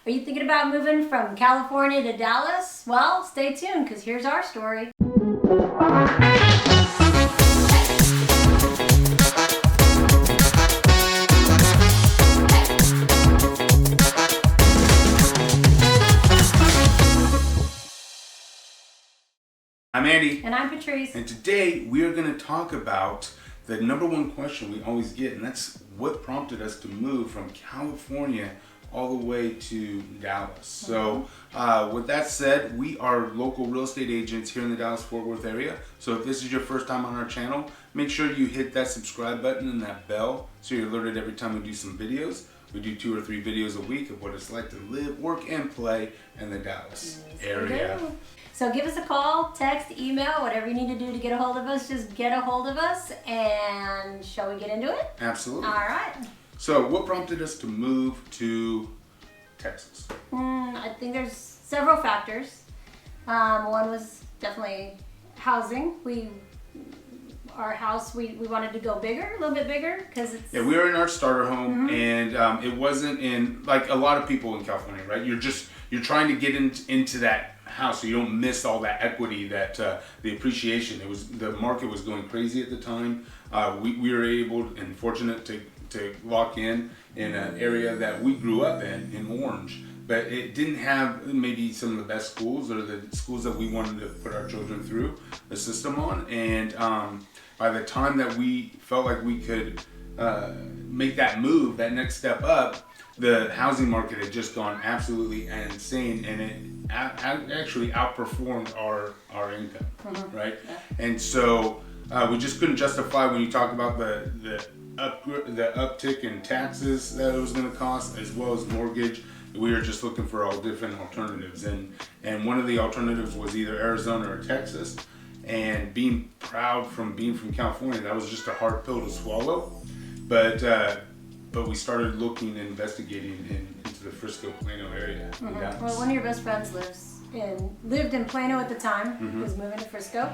Are you thinking about moving from California to Dallas? Well, stay tuned because here's our story. I'm Andy. And I'm Patrice. And today we are going to talk about the number one question we always get, and that's what prompted us to move from California all the way to Dallas. So with that said, we are local real estate agents here in the Dallas-Fort Worth area. So if this is your first time on our channel, make sure you hit that subscribe button and that bell so you're alerted every time we do some videos. We do 2 or 3 videos a week of what it's like to live, work, and play in the Dallas area. So give us a call, text, email, whatever you need to do to get a hold of us. Just get a hold of us, and shall we get into it? Absolutely. All right. So what prompted us to move to Texas? I think there's several factors. One was definitely housing. Our house, we wanted to go bigger, a little bit bigger, because it's... Yeah, we were in our starter home, and it wasn't in, like a lot of people in California, right? You're trying to get into that house so you don't miss all that equity, that the appreciation. The market was going crazy at the time. We were able and fortunate to lock in an area that we grew up in Orange, but it didn't have maybe some of the best schools or the schools that we wanted to put our children through the system on. And by the time that we felt like we could make that move, that next step up, the housing market had just gone absolutely insane, and it actually outperformed our income, right? Yeah. And so we just couldn't justify, when you talk about the uptick in taxes that it was going to cost, as well as mortgage. We were just looking for all different alternatives, and one of the alternatives was either Arizona or Texas. And being proud from being from California, that was just a hard pill to swallow. But we started looking and investigating into the Frisco-Plano area. Well, one of your best friends lived in Plano at the time. Was moving to Frisco.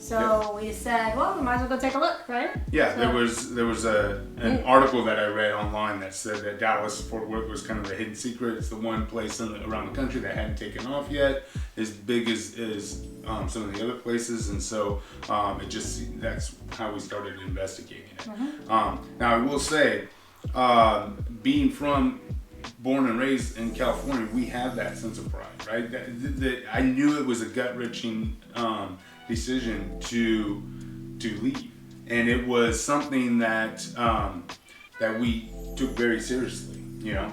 So we said, well, we might as well go take a look, right? Yeah, so there was an article that I read online that said that Dallas-Fort Worth was kind of the hidden secret. It's the one place around the country that hadn't taken off yet, as big as some of the other places, and so that's how we started investigating it. Now I will say, being born and raised in California, we have that sense of pride, right? That I knew it was a gut-wrenching decision to leave, and it was something that we took very seriously, you know.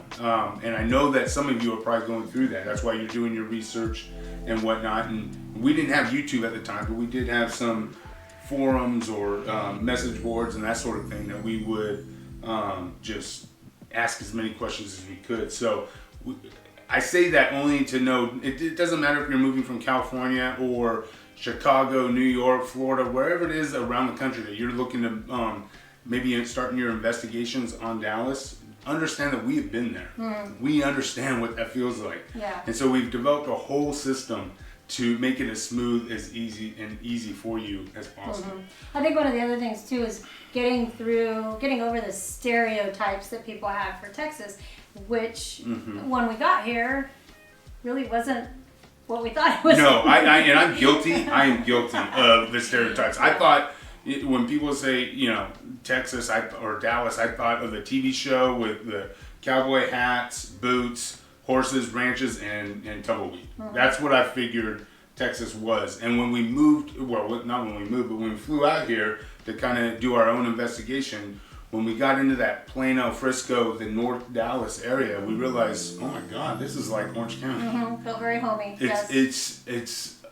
And I know that some of you are probably going through that. That's why you're doing your research and whatnot. And we didn't have YouTube at the time, but we did have some forums or message boards and that sort of thing that we would just ask as many questions as we could. So I say that only to know it doesn't matter if you're moving from California or Chicago, New York, Florida, wherever it is around the country that you're looking to maybe starting your investigations on Dallas. Understand that we have been there. We understand what that feels like. Yeah. And so we've developed a whole system to make it as smooth, as easy for you as possible. I think one of the other things too is getting over the stereotypes that people have for Texas, which when we got here really wasn't what we thought it was. No, and I'm guilty. I am guilty of the stereotypes. I thought when people say, you know, Texas or Dallas, I thought of the TV show with the cowboy hats, boots, horses, ranches, and tumbleweed. That's what I figured Texas was. And when we moved, well, not when we moved, but when we flew out here to kind of do our own investigation, when we got into that Plano, Frisco, the North Dallas area, we realized, oh my God, this is like Orange County. Felt very homey. It's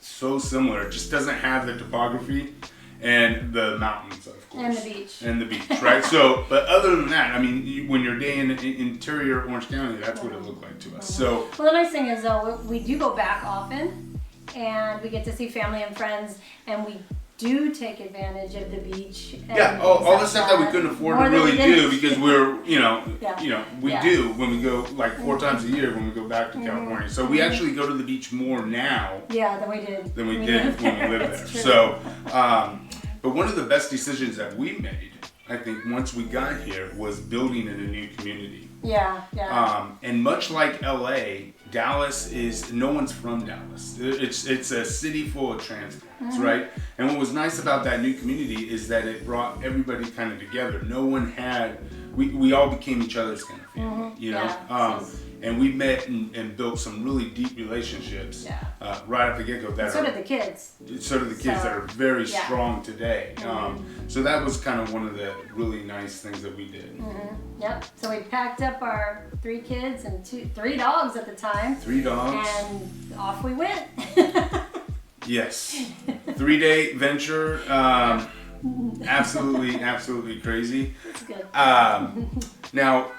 so similar. It just doesn't have the topography and the mountains, of course. And the beach, right? So, but other than that, I mean, when you're in interior Orange County, that's what it looked like to us. So, well, the nice thing is, though, we do go back often, and we get to see family and friends, and we do take advantage of the beach. Yeah, all the stuff that we couldn't afford to really do because we're, we do when we go like 4 times a year when we go back to California. So we actually go to the beach more now. Yeah, than we did. Than we did when we lived there. True. So, but one of the best decisions that we made, I think, once we got here was building in a new community. Yeah, yeah. And much like LA, Dallas is, no one's from Dallas. It's a city full of transplants, right? And what was nice about that new community is that it brought everybody kind of together. No one had, we all became each other's kind of family, you know? Yeah. And we met and built some really deep relationships right off the get-go. So did the kids. So did the kids that are very strong today. So that was kind of one of the really nice things that we did. Yep. So we packed up our 3 kids and 3 dogs at the time. 3 dogs. And off we went. Yes. 3-day venture. Absolutely crazy. That's good. Now,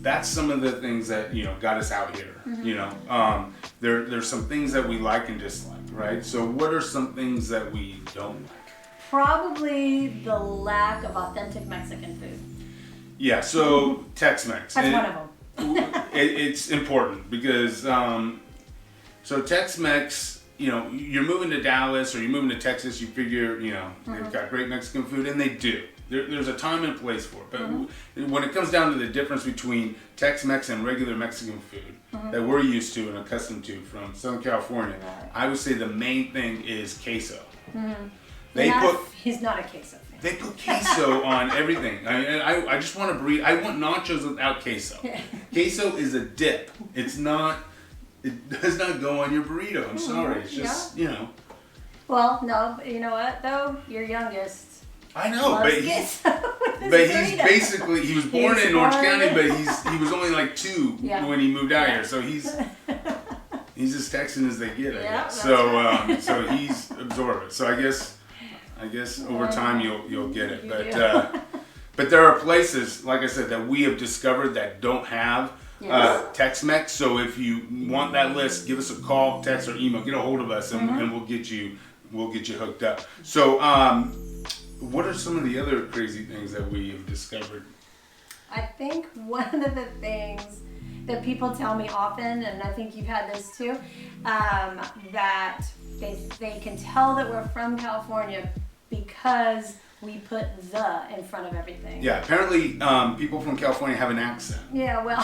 that's some of the things that, you know, got us out here. You know, there's some things that we like and dislike, right? So what are some things that we don't like? Probably the lack of authentic Mexican food. Yeah, so Tex-Mex. That's one of them. It's important because, so Tex-Mex, you know, you're moving to Dallas or you're moving to Texas, you figure, you know, they've got great Mexican food, and they do. There's a time and place for it. But when it comes down to the difference between Tex-Mex and regular Mexican food that we're used to and accustomed to from Southern California, I would say the main thing is queso. He's not a queso fan. They put queso on everything. I just want to burrito. I want nachos without queso. Queso is a dip. It does not go on your burrito. I'm sorry. It's just, you know. Well, no, you know what though? Your youngest. I know, but he's basically, he was born in Orange County, but he was only like 2 when he moved out here. So he's as Texan as they get, I guess. So so he's absorbed it. So I guess over time you'll get it. But there are places, like I said, that we have discovered that don't have Tex-Mex. So if you want that list, give us a call, text, or email. Get a hold of us, and we'll get you hooked up. So what are some of the other crazy things that we have discovered? I think one of the things that people tell me often, and I think you've had this too, that they can tell that we're from California because we put the in front of everything. Yeah, apparently people from California have an accent. Yeah, well,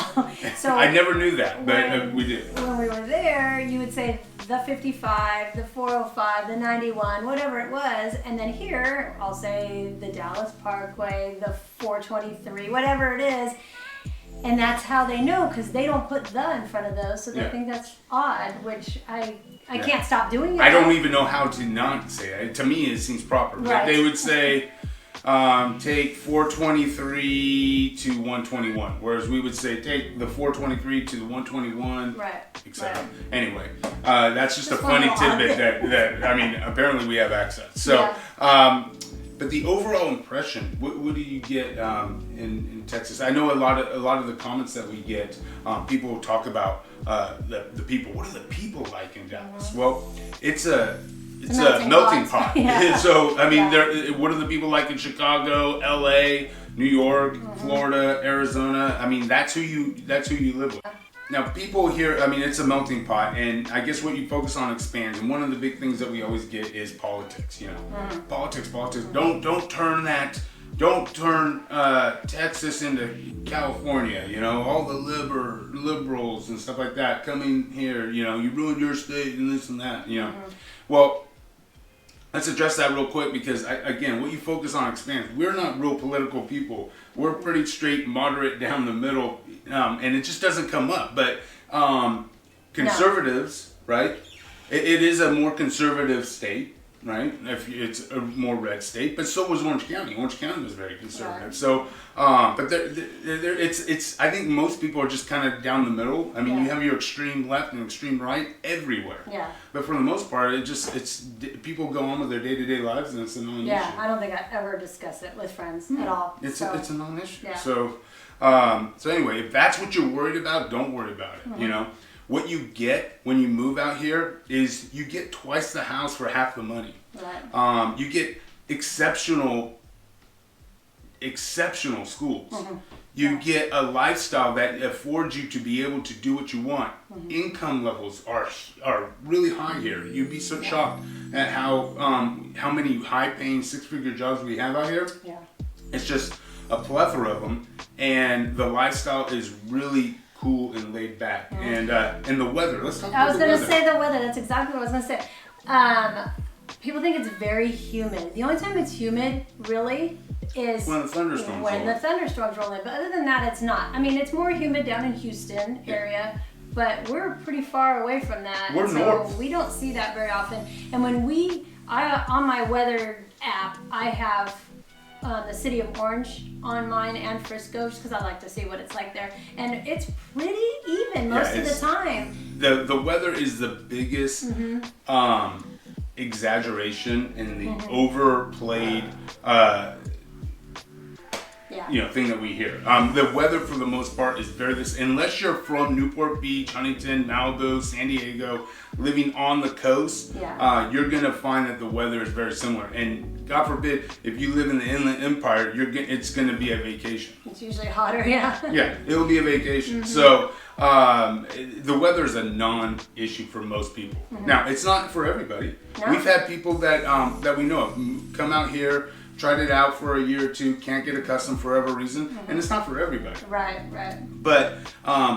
so I never knew that, but we did. When we were there, you would say the 55, the 405, the 91, whatever it was, and then here I'll say the Dallas Parkway, the 423, whatever it is. And that's how they know, because they don't put the in front of those, so they think that's odd, which I can't stop doing it. I don't even know how to not say it. To me, it seems proper. Right. They would say, take 423 to 121, whereas we would say, take the 423 to the 121, etc. Right. Anyway, that's just a funny tidbit that, I mean, apparently we have access. So, but the overall impression, what do you get in Texas? I know a lot of the comments that we get, people talk about the people. What are the people like in Dallas? Well, it's a melting pot. So I mean, what are the people like in Chicago, LA, New York, Florida, Arizona? I mean, that's who you live with. Now, people here, I mean, it's a melting pot, and I guess what you focus on expands. And one of the big things that we always get is politics. You know, politics. Don't turn Texas into California. You know, all the liberals and stuff like that coming here. You know, you ruined your state and this and that. You know, well. Let's address that real quick because, again, what you focus on expands. We're not real political people. We're pretty straight, moderate, down the middle, and it just doesn't come up. But conservatives, right? It is a more conservative state, right? If it's a more red state, but so was Orange County. Orange County was very conservative. Right. So, but it's. I think most people are just kind of down the middle. I mean, you have your extreme left and extreme right everywhere. Yeah. But for the most part, it's people go on with their day-to-day lives, and it's a non-issue. Yeah, I don't think I ever discuss it with friends at all. It's a non-issue. Yeah. So anyway, if that's what you're worried about, don't worry about it. You know. What you get when you move out here is you get twice the house for half the money. Right. You get exceptional schools. You get a lifestyle that affords you to be able to do what you want. Income levels are really high here. You'd be so shocked at how many high-paying 6-figure jobs we have out here. Yeah. It's just a plethora of them, and the lifestyle is really cool and laid back. And the weather. Let's talk about the weather. I was going to say the weather. That's exactly what I was going to say. People think it's very humid. The only time it's humid, really, is when the thunderstorms roll in. But other than that, it's not. I mean, it's more humid down in Houston area, but we're pretty far away from that. We're north. So we don't see that very often. And when on my weather app, I have the city of Orange on mine and Frisco, just because I like to see what it's like there. And it's pretty even most of the time. The weather is the biggest exaggeration and the overplayed thing that we hear. The weather for the most part is very this, unless you're from Newport Beach, Huntington, Malibu, San Diego, living on the coast, you're gonna find that the weather is very similar. And God forbid, if you live in the Inland Empire, it's gonna be a vacation. It's usually hotter, yeah, it'll be a vacation. So the weather is a non-issue for most people. Now, it's not for everybody. No. We've had people that we know of come out here, tried it out for a year or two, can't get accustomed for whatever reason, and it's not for everybody. Right. But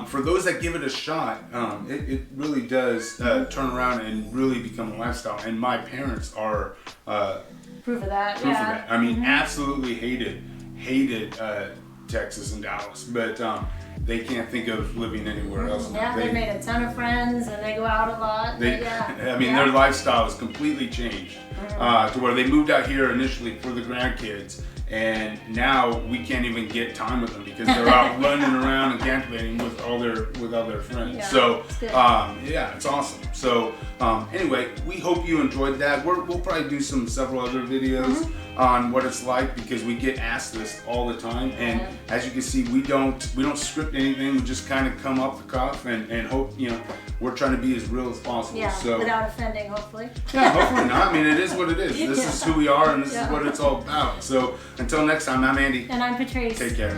for those that give it a shot, it really does turn around and really become a lifestyle. And my parents are proof of that. I mean, absolutely hated Texas and Dallas, but they can't think of living anywhere else. Yeah, they made a ton of friends and they go out a lot. Their lifestyle has completely changed to where they moved out here initially for the grandkids, and now we can't even get time with them because they're out running around and camping with all their friends. Yeah, so it's awesome. So anyway, we hope you enjoyed that. We'll probably do several other videos on what it's like, because we get asked this all the time, and as you can see, we don't script anything. We just kind of come off the cuff and hope, we're trying to be as real as possible. Yeah, so without offending, hopefully. Yeah, hopefully not. I mean, it is what it is. This is who we are, and this is what it's all about. So until next time, I'm Andy. And I'm Patrice. Take care.